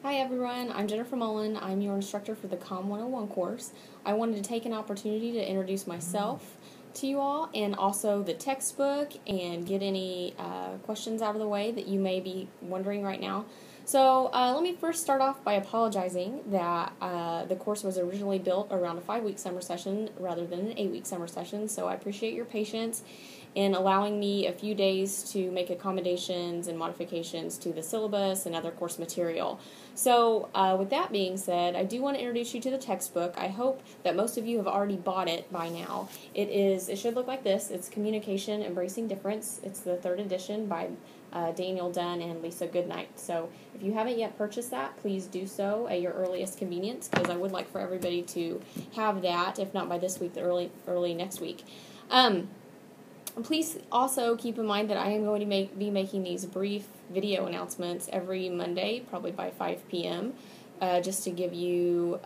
Hi everyone, I'm Jennifer Mullen. I'm your instructor for the COM 101 course. I wanted to take an opportunity to introduce myself to you all and also the textbook and get any questions out of the way that you may be wondering right now. So let me first start off by apologizing that the course was originally built around a 5-week summer session rather than an 8-week summer session, so I appreciate your patience in allowing me a few days to make accommodations and modifications to the syllabus and other course material. So with that being said, I do want to introduce you to the textbook. I hope that most of you have already bought it by now. It should look like this. It's Communication Embracing Difference. It's the 3rd edition by Daniel Dunn and Lisa Goodnight. So if you haven't yet purchased that, please do so at your earliest convenience, because I would like for everybody to have that, if not by this week, early next week. Please also keep in mind that I am going to be making these brief video announcements every Monday, probably by 5 p.m., just to give you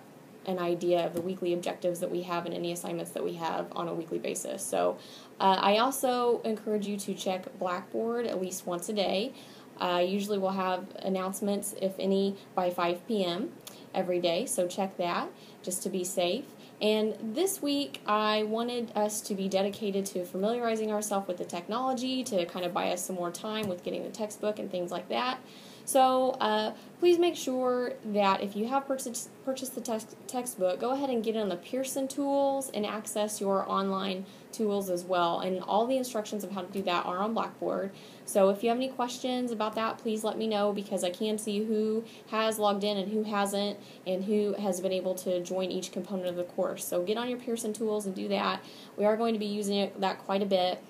an idea of the weekly objectives that we have and any assignments that we have on a weekly basis. So I also encourage you to check Blackboard at least once a day. Usually we'll have announcements, if any, by 5 p.m. every day, so check that just to be safe. And this week, I wanted us to be dedicated to familiarizing ourselves with the technology to kind of buy us some more time with getting the textbook and things like that. So please make sure that if you have purchased the textbook, go ahead and get it on the Pearson tools and access your online tools as well. And all the instructions of how to do that are on Blackboard. So if you have any questions about that, please let me know, because I can see who has logged in and who hasn't, and who has been able to join each component of the course. So get on your Pearson tools and do that. We are going to be using that quite a bit.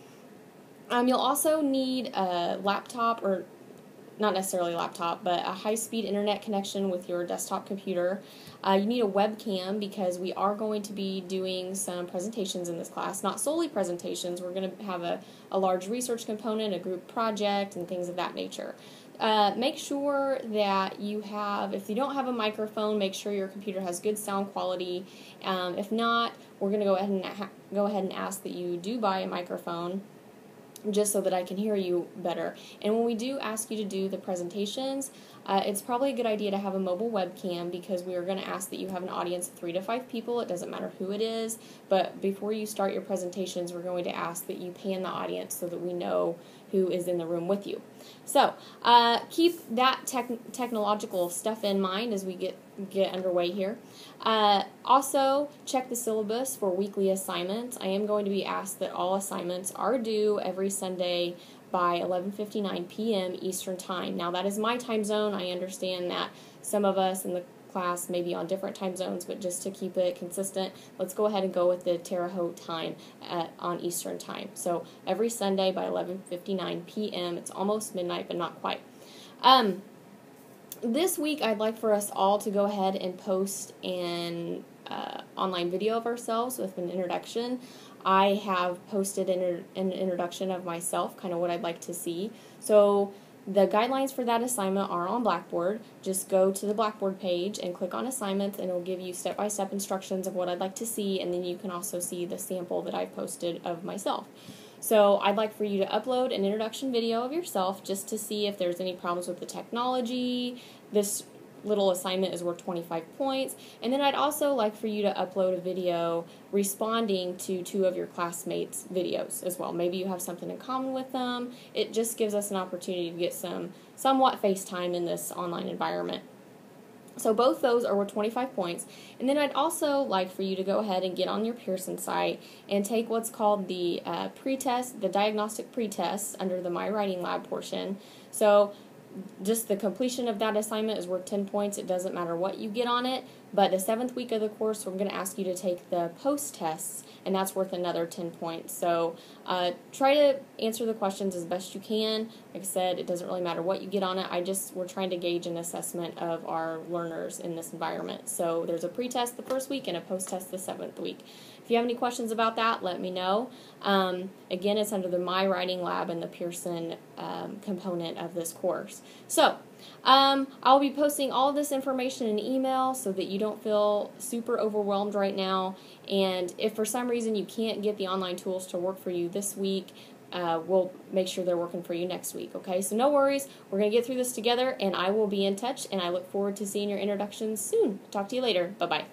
You'll also need a laptop, or not necessarily a laptop, but a high-speed internet connection with your desktop computer. You need a webcam, because we are going to be doing some presentations in this class. Not solely presentations, we're going to have a large research component, a group project, and things of that nature. Make sure that you have, if you don't have a microphone, make sure your computer has good sound quality. If not, we're going to go ahead and ask that you do buy a microphone, just so that I can hear you better. And when we do ask you to do the presentations, it's probably a good idea to have a mobile webcam, because we are going to ask that you have an audience of 3 to 5 people. It doesn't matter who it is, but before you start your presentations, we're going to ask that you pan the audience so that we know who is in the room with you. So keep that technological stuff in mind as we get underway here. Also, check the syllabus for weekly assignments. I am going to be asked that all assignments are due every Sunday by 11:59 p.m. Eastern Time. Now, that is my time zone. I understand that some of us in the class may be on different time zones, but just to keep it consistent, let's go ahead and go with the Terre Haute time on Eastern Time. So every Sunday by 11:59 p.m. It's almost midnight, but not quite. This week, I'd like for us all to go ahead and post an online video of ourselves with an introduction. I have posted an introduction of myself, kind of what I'd like to see. So the guidelines for that assignment are on Blackboard. Just go to the Blackboard page and click on assignments, and it'll give you step-by-step instructions of what I'd like to see, and then you can also see the sample that I posted of myself. So I'd like for you to upload an introduction video of yourself, just to see if there's any problems with the technology. This little assignment is worth 25 points. And then I'd also like for you to upload a video responding to 2 of your classmates' videos as well. Maybe you have something in common with them. It just gives us an opportunity to get somewhat FaceTime in this online environment. So both those are worth 25 points. And then I'd also like for you to go ahead and get on your Pearson site and take what's called the pretest, the diagnostic pretest under the My Writing Lab portion. So just the completion of that assignment is worth 10 points. It doesn't matter what you get on it. But the 7th week of the course, we're going to ask you to take the post-tests, and that's worth another 10 points. So try to answer the questions as best you can. Like I said, it doesn't really matter what you get on it. We're trying to gauge an assessment of our learners in this environment. So there's a pre-test the 1st week and a post-test the 7th week. If you have any questions about that, let me know. Again, it's under the My Writing Lab and the Pearson component of this course. So I'll be posting all of this information in email so that you don't feel super overwhelmed right now. And if for some reason you can't get the online tools to work for you this week, we'll make sure they're working for you next week, okay? So no worries. We're going to get through this together, and I will be in touch, and I look forward to seeing your introductions soon. Talk to you later. Bye-bye.